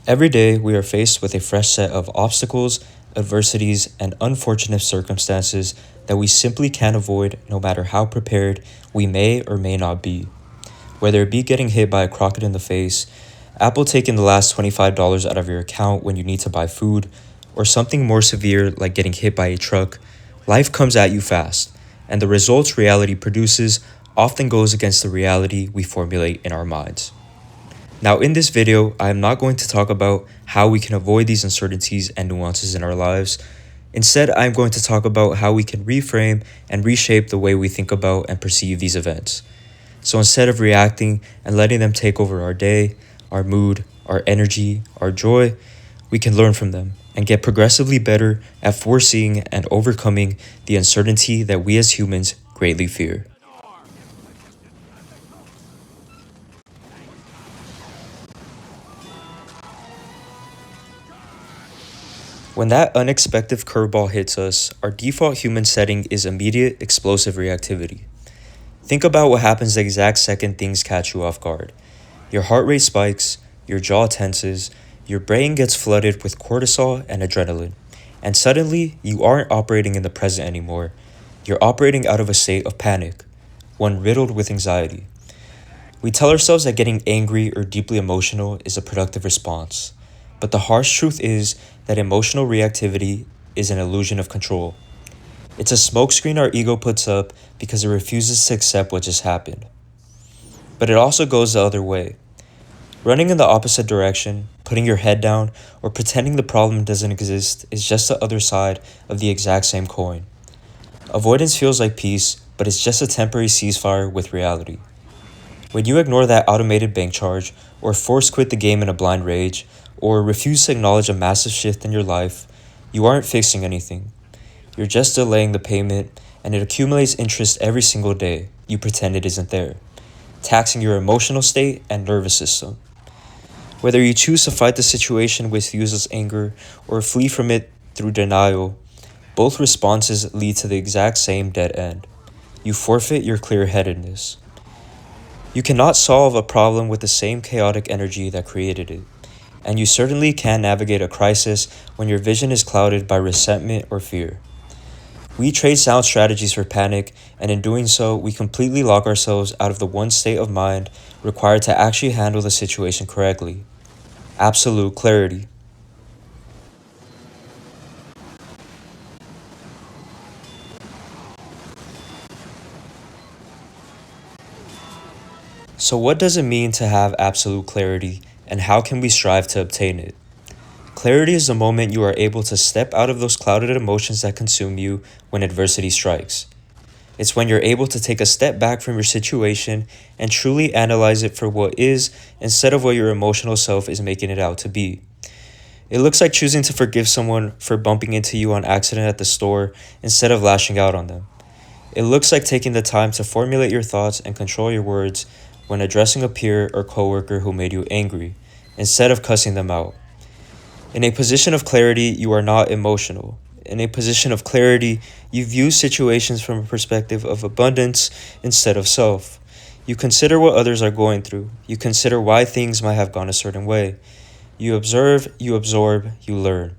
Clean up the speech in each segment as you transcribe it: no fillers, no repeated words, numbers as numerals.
Every day, we are faced with a fresh set of obstacles, adversities, and unfortunate circumstances that we simply can't avoid no matter how prepared we may or may not be. Whether it be getting hit by a crockett in the face, Apple taking the last $25 out of your account when you need to buy food, or something more severe like getting hit by a truck, life comes at you fast, and the results reality produces often goes against the reality we formulate in our minds. Now, in this video, I am not going to talk about how we can avoid these uncertainties and nuances in our lives. Instead, I am going to talk about how we can reframe and reshape the way we think about and perceive these events. So instead of reacting and letting them take over our day, our mood, our energy, our joy, we can learn from them and get progressively better at foreseeing and overcoming the uncertainty that we as humans greatly fear. When that unexpected curveball hits us, our default human setting is immediate explosive reactivity. Think about what happens the exact second things catch you off guard. Your heart rate spikes, your jaw tenses, your brain gets flooded with cortisol and adrenaline, and suddenly you aren't operating in the present anymore. You're operating out of a state of panic, one riddled with anxiety. We tell ourselves that getting angry or deeply emotional is a productive response. But the harsh truth is that emotional reactivity is an illusion of control. It's a smokescreen our ego puts up because it refuses to accept what just happened. But it also goes the other way. Running in the opposite direction, putting your head down, or pretending the problem doesn't exist is just the other side of the exact same coin. Avoidance feels like peace, but it's just a temporary ceasefire with reality. When you ignore that automated bank charge, or force quit the game in a blind rage, or refuse to acknowledge a massive shift in your life, you aren't fixing anything. You're just delaying the payment, and it accumulates interest every single day you pretend it isn't there, taxing your emotional state and nervous system. Whether you choose to fight the situation with useless anger or flee from it through denial, both responses lead to the exact same dead end. You forfeit your clear-headedness. You cannot solve a problem with the same chaotic energy that created it, and you certainly can't navigate a crisis when your vision is clouded by resentment or fear. We trade sound strategies for panic, and in doing so, we completely lock ourselves out of the one state of mind required to actually handle the situation correctly: absolute clarity. So what does it mean to have absolute clarity, and how can we strive to obtain it? Clarity is the moment you are able to step out of those clouded emotions that consume you when adversity strikes. It's when you're able to take a step back from your situation and truly analyze it for what is instead of what your emotional self is making it out to be. It looks like choosing to forgive someone for bumping into you on accident at the store instead of lashing out on them. It looks like taking the time to formulate your thoughts and control your words when addressing a peer or coworker who made you angry, instead of cussing them out. In a position of clarity, you are not emotional. In a position of clarity, you view situations from a perspective of abundance instead of self. You consider what others are going through. You consider why things might have gone a certain way. You observe, you absorb, you learn.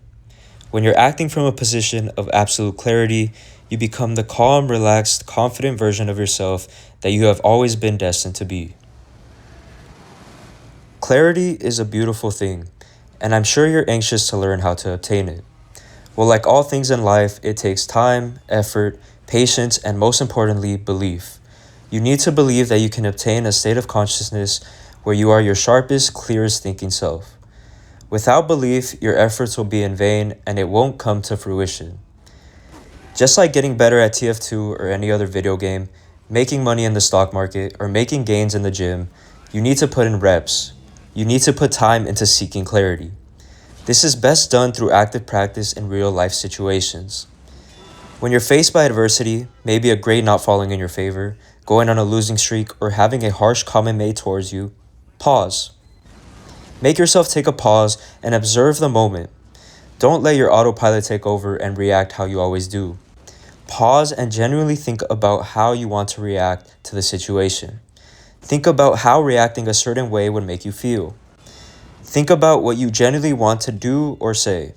When you're acting from a position of absolute clarity, you become the calm, relaxed, confident version of yourself that you have always been destined to be. Clarity is a beautiful thing, and I'm sure you're anxious to learn how to obtain it. Well, like all things in life, it takes time, effort, patience, and most importantly, belief. You need to believe that you can obtain a state of consciousness where you are your sharpest, clearest thinking self. Without belief, your efforts will be in vain and it won't come to fruition. Just like getting better at TF2 or any other video game, making money in the stock market, or making gains in the gym, you need to put in reps. You need to put time into seeking clarity. This is best done through active practice in real-life situations. When you're faced by adversity, maybe a grade not falling in your favor, going on a losing streak, or having a harsh comment made towards you, pause. Make yourself take a pause and observe the moment. Don't let your autopilot take over and react how you always do. Pause and genuinely think about how you want to react to the situation. Think about how reacting a certain way would make you feel. Think about what you genuinely want to do or say.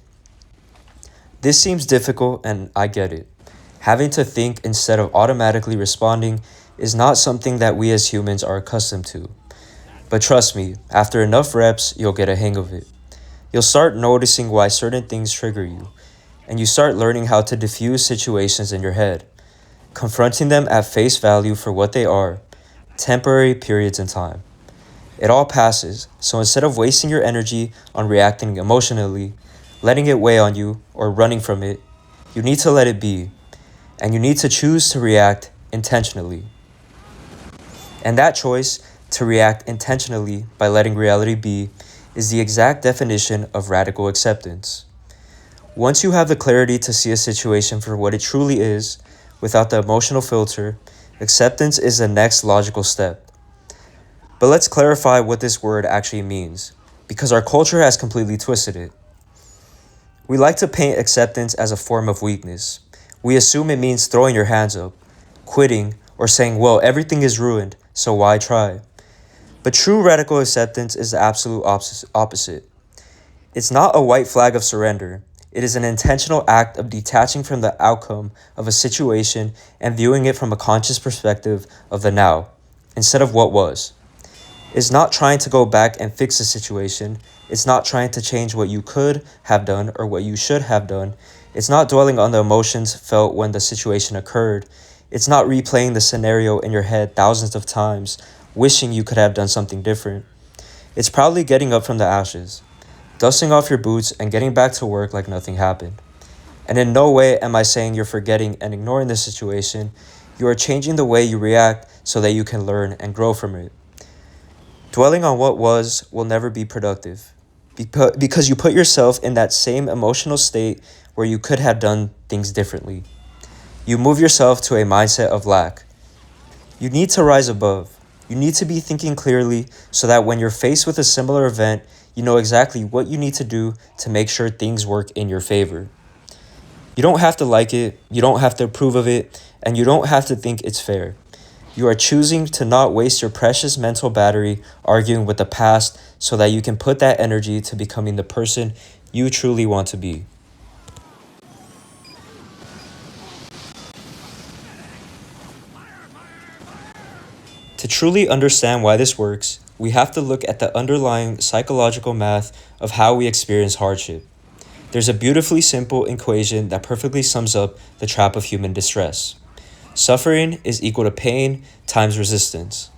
This seems difficult, and I get it. Having to think instead of automatically responding is not something that we as humans are accustomed to. But trust me, after enough reps, you'll get a hang of it. You'll start noticing why certain things trigger you, and you start learning how to diffuse situations in your head, confronting them at face value for what they are, temporary periods in time. It all passes, so instead of wasting your energy on reacting emotionally, letting it weigh on you, or running from it, you need to let it be, and you need to choose to react intentionally. And that choice, to react intentionally by letting reality be, is the exact definition of radical acceptance. Once you have the clarity to see a situation for what it truly is, without the emotional filter, acceptance is the next logical step. But let's clarify what this word actually means, because our culture has completely twisted it. We like to paint acceptance as a form of weakness. We assume it means throwing your hands up, quitting, or saying, well, everything is ruined, so why try? But true radical acceptance is the absolute opposite. It's not a white flag of surrender. It is an intentional act of detaching from the outcome of a situation and viewing it from a conscious perspective of the now, instead of what was. It's not trying to go back and fix a situation. It's not trying to change what you could have done or what you should have done. It's not dwelling on the emotions felt when the situation occurred. It's not replaying the scenario in your head thousands of times, wishing you could have done something different. It's proudly getting up from the ashes, dusting off your boots and getting back to work like nothing happened. And in no way am I saying you're forgetting and ignoring the situation. You are changing the way you react so that you can learn and grow from it. Dwelling on what was will never be productive, because you put yourself in that same emotional state where you could have done things differently. You move yourself to a mindset of lack. You need to rise above. You need to be thinking clearly so that when you're faced with a similar event, you know exactly what you need to do to make sure things work in your favor. You don't have to like it, you don't have to approve of it, and you don't have to think it's fair. You are choosing to not waste your precious mental battery arguing with the past so that you can put that energy to becoming the person you truly want to be. To truly understand why this works, we have to look at the underlying psychological math of how we experience hardship. There's a beautifully simple equation that perfectly sums up the trap of human distress. Suffering is equal to pain times resistance.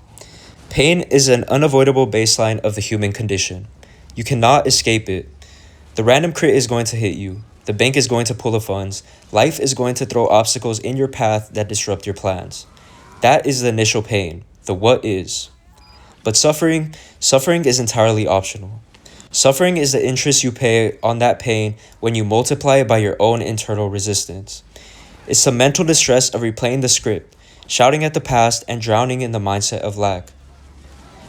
Pain is an unavoidable baseline of the human condition. You cannot escape it. The random crit is going to hit you. The bank is going to pull the funds. Life is going to throw obstacles in your path that disrupt your plans. That is the initial pain, the what is. But suffering is entirely optional. Suffering is the interest you pay on that pain when you multiply it by your own internal resistance. It's the mental distress of replaying the script, shouting at the past, and drowning in the mindset of lack.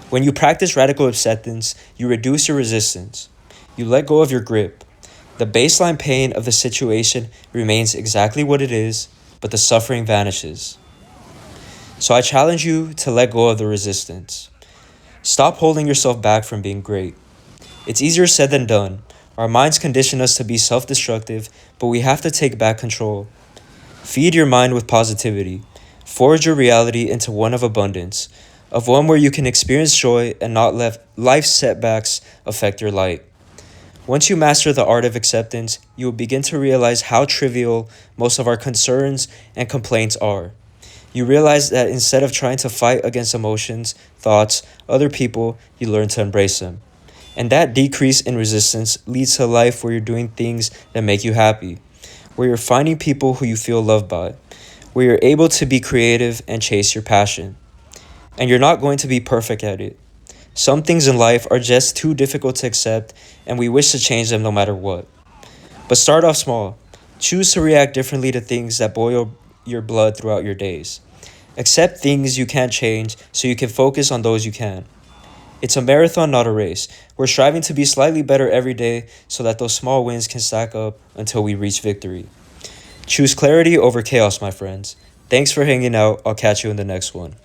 When you practice radical acceptance, you reduce your resistance. You let go of your grip. The baseline pain of the situation remains exactly what it is, but the suffering vanishes. So I challenge you to let go of the resistance. Stop holding yourself back from being great. It's easier said than done. Our minds condition us to be self-destructive, but we have to take back control. Feed your mind with positivity. Forge your reality into one of abundance, of one where you can experience joy and not let life's setbacks affect your light. Once you master the art of acceptance, you will begin to realize how trivial most of our concerns and complaints are. You realize that instead of trying to fight against emotions, thoughts, other people, you learn to embrace them. And that decrease in resistance leads to a life where you're doing things that make you happy, where you're finding people who you feel loved by, where you're able to be creative and chase your passion. And you're not going to be perfect at it. Some things in life are just too difficult to accept, and we wish to change them no matter what. But start off small. Choose to react differently to things that boil your blood throughout your days. Accept things you can't change so you can focus on those you can. It's a marathon, not a race. We're striving to be slightly better every day so that those small wins can stack up until we reach victory. Choose clarity over chaos, my friends. Thanks for hanging out. I'll catch you in the next one.